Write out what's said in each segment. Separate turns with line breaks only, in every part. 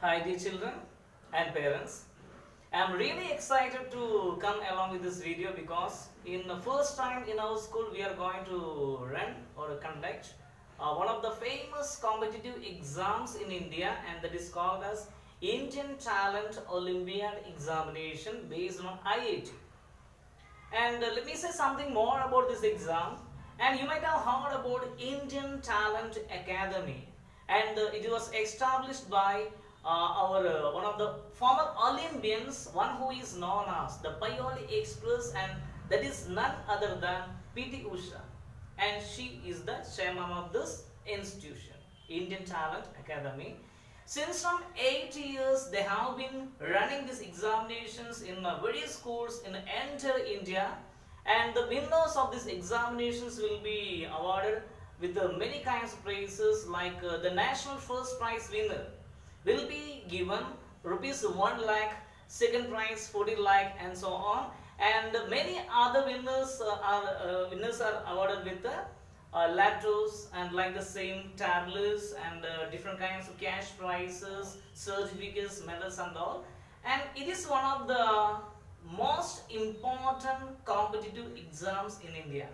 Hi dear children and parents. I am really excited to come along with this video because in the first time in our school we are going to run or conduct one of the famous competitive exams in India, and that is called as Indian Talent Olympiad Examination based on IIT. And let me say something more about this exam. And you might have heard about Indian Talent Academy, and it was established by our one of the former Olympians, one who is known as the Pioli Express, and that is none other than PT Usha, and she is the chairman of this institution, Indian Talent Academy. Since from 8 years, they have been running these examinations in various schools in entire India, and the winners of these examinations will be awarded with many kinds of prizes, like the national first prize winner will be given rupees 1 lakh, second prize 40 lakh, and so on. And many other winners are awarded with laptops and like the same tablets and different kinds of cash prizes, certificates, medals and all. And it is one of the most important competitive exams in India.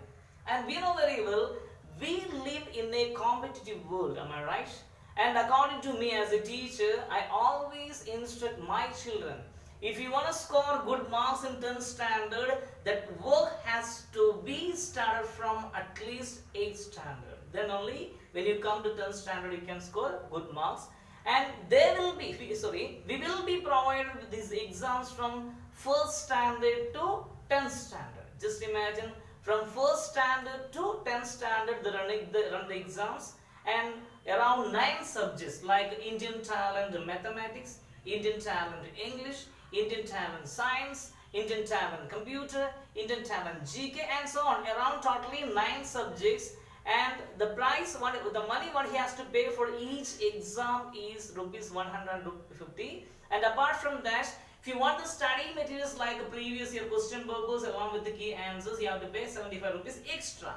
And we know very well, we live in a competitive world, am I right? And according to me as a teacher, I always instruct my children, if you want to score good marks in 10th standard, that work has to be started from at least 8th standard. Then only when you come to 10th standard, you can score good marks. And we will be provided with these exams from 1st standard to 10th standard. Just imagine, from 1st standard to 10th standard, they run the exams, and around 9 subjects like Indian Talent Mathematics, Indian Talent English, Indian Talent Science, Indian Talent Computer, Indian Talent GK, and so on. Around totally 9 subjects, and the price, the money what he has to pay for each exam is rupees 150. And apart from that, if you want the study materials like a previous year question papers along with the key answers, you have to pay 75 rupees extra.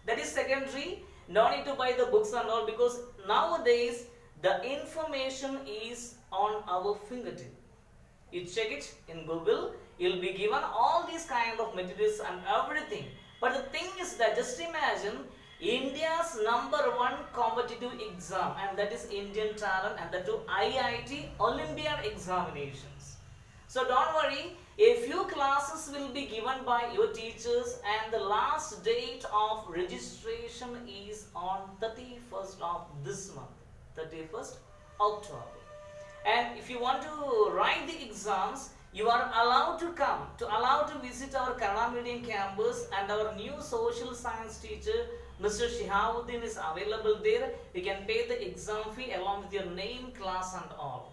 That is secondary. No need to buy the books and all, because nowadays the information is on our fingertip. You check it in Google, you'll be given all these kind of materials and everything. But the thing is that, just imagine, India's #1 competitive exam, and that is Indian Talent, and that too IIT Olympiad examinations. So don't worry, a few classes will be given by your teachers, and the last date of registration is on 31st of this month, 31st October. And if you want to write the exams, you are allowed to visit our Kannada medium campus, and our new social science teacher, Mr. Shihabuddin, is available there. You can pay the exam fee along with your name, class and all.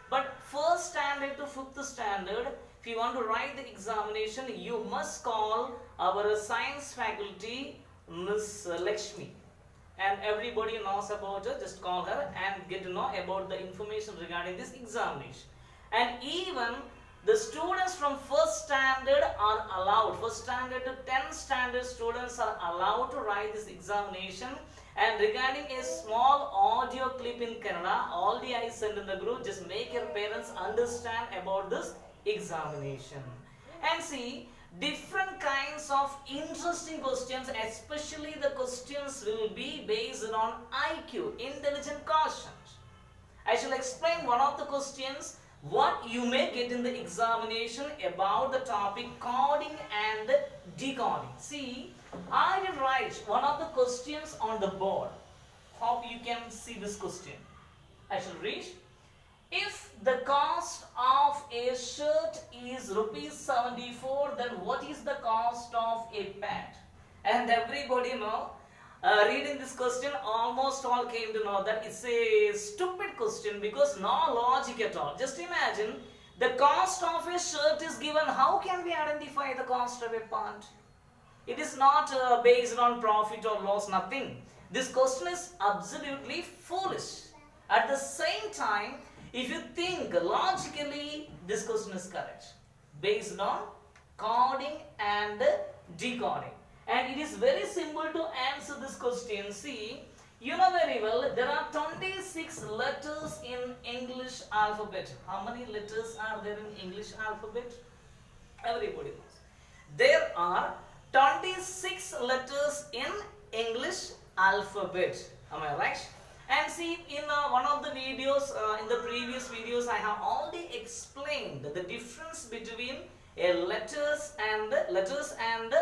But 1st standard to 5th standard, if you want to write the examination, you must call our science faculty, Miss Lakshmi. And everybody knows about her, just call her and get to know about the information regarding this examination. And even the students from 1st standard are allowed, 1st standard to 10th standard students are allowed to write this examination. And regarding a small audio clip in Kannada, already I sent in the group, just make your parents understand about this examination. And see, different kinds of interesting questions, especially the questions will be based on IQ, intelligent quotient. I shall explain one of the questions what you may get in the examination about the topic coding and decoding. See, I will write one of the questions on the board. Hope you can see this question. I shall read. If the cost of a shirt is rupees 74, then what is the cost of a pant? And everybody know, reading this question, almost all came to know that it's a stupid question because no logic at all. Just imagine, the cost of a shirt is given. How can we identify the cost of a pant? It is not based on profit or loss, nothing. This question is absolutely foolish. At the same time, if you think logically, this question is correct, based on coding and decoding. And it is very simple to answer this question. See, you know very well, there are 26 letters in English alphabet? How many letters are there in English alphabet? Everybody knows. There are 26 letters in English alphabet. Am I right? And see, in one of the videos, in the previous videos, I have already explained the difference between letters and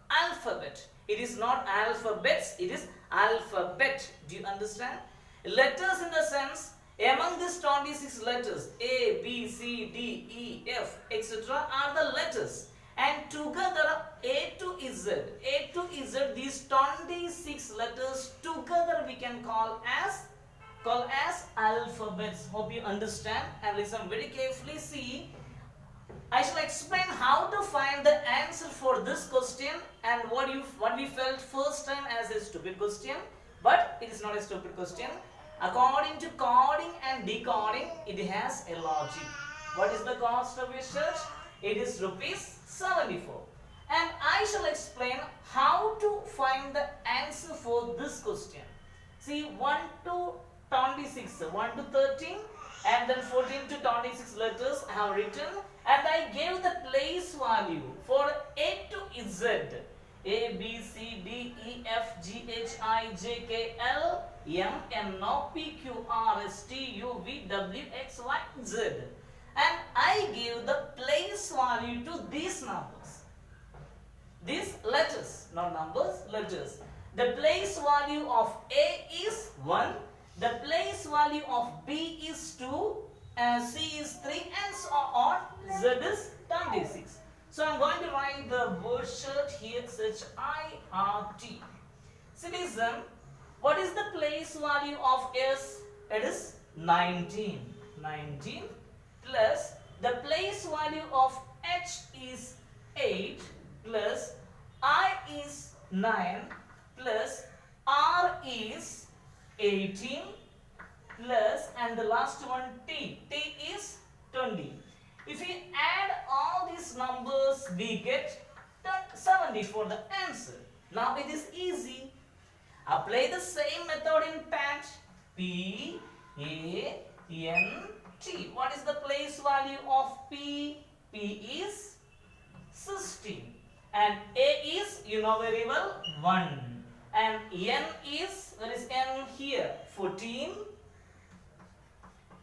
alphabet. It is not alphabets, it is alphabet. Do you understand? Letters in the sense, among these 26 letters, A, B, C, D, E, F, etc. are the letters. And together, A to Z, these 26 letters together we can call as alphabets. Hope you understand and listen very carefully. See, I shall explain how to find the answer for this question and what we felt first time as a stupid question, but it is not a stupid question. According to coding and decoding, it has a logic. What is the cost of research? It is rupees 74. And I shall explain how to find the answer for this question. See, 1 to 26, 1 to 13 and then 14 to 26 letters I have written, and I gave the place value for A to Z. A, B, C, D, E, F, G, H, I, J, K, L, M, N, O, P, Q, R, S, T, U, V, W, X, Y, Z. And I give the place value to these numbers. These letters, not numbers, letters. The place value of A is 1, the place value of B is 2, C is 3, and so on. Z is 26. So I am going to write the word shirt here, SHIRT. Citizen, what is the place value of S? It is 19. 19 plus the place value of H is 8 plus I is 9 plus R is 18 plus, and the last one T is 20. If we add all these numbers, we get 70 for the answer. Now it is easy. Apply the same method in PAT. P, A, N, T. What is the place value of P? P is 16. And A is, you know very well, 1. And N is, where is N here? 14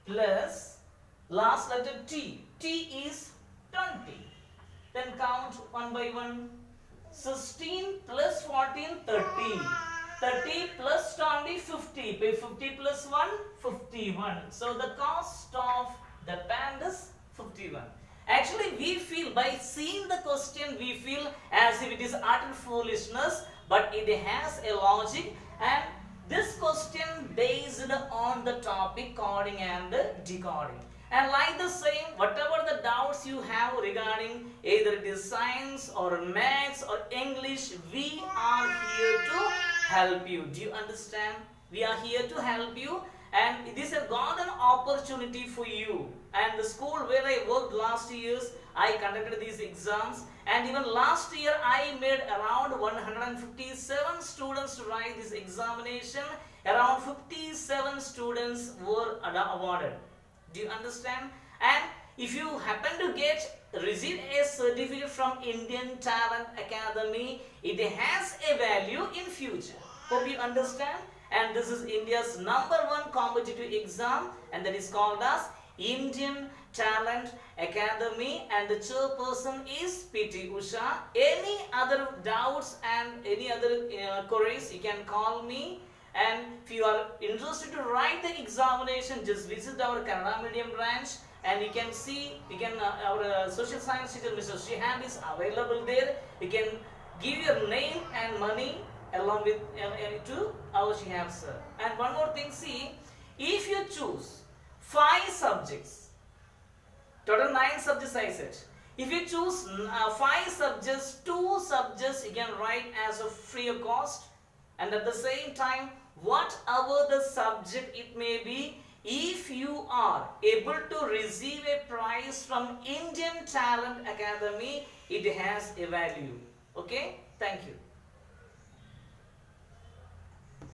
plus last letter T. T is 20. Then count one by one. 16 plus 14, 30. 30 plus 20, 50. By 50 plus 1, 51. So the cost of the band is 51. Actually, we feel, by seeing the question, we feel as if it is utter foolishness, but it has a logic, and this question based on the topic coding and decoding. And like the same, whatever the doubts you have regarding either it is science or maths or English, we are here to help you. Do you understand? We are here to help you, and this has got an opportunity for you. And the school where I worked last years, I conducted these exams, and even last year I made around 157 students to write this examination. Around 57 students were awarded. Do you understand? And if you happen to receive a certificate from Indian Talent Academy, it has a value in future. Hope you understand. And this is India's #1 competitive exam, and that is called as Indian Talent Academy, and the chairperson is PT Usha. Any other doubts and any other queries, you can call me. And if you are interested to write the examination, just visit our Kannada medium branch, and you can see, our social science teacher Mr. Shihab is available there. You can give your name and money along with to our Shihab sir. And one more thing, see, if you choose 5 subjects, total 9 subjects I said. If you choose 5 subjects, 2 subjects you can write as a free of cost, and at the same time, whatever the subject it may be, if you are able to receive a prize from Indian Talent Academy, it has a value. Okay? Thank you.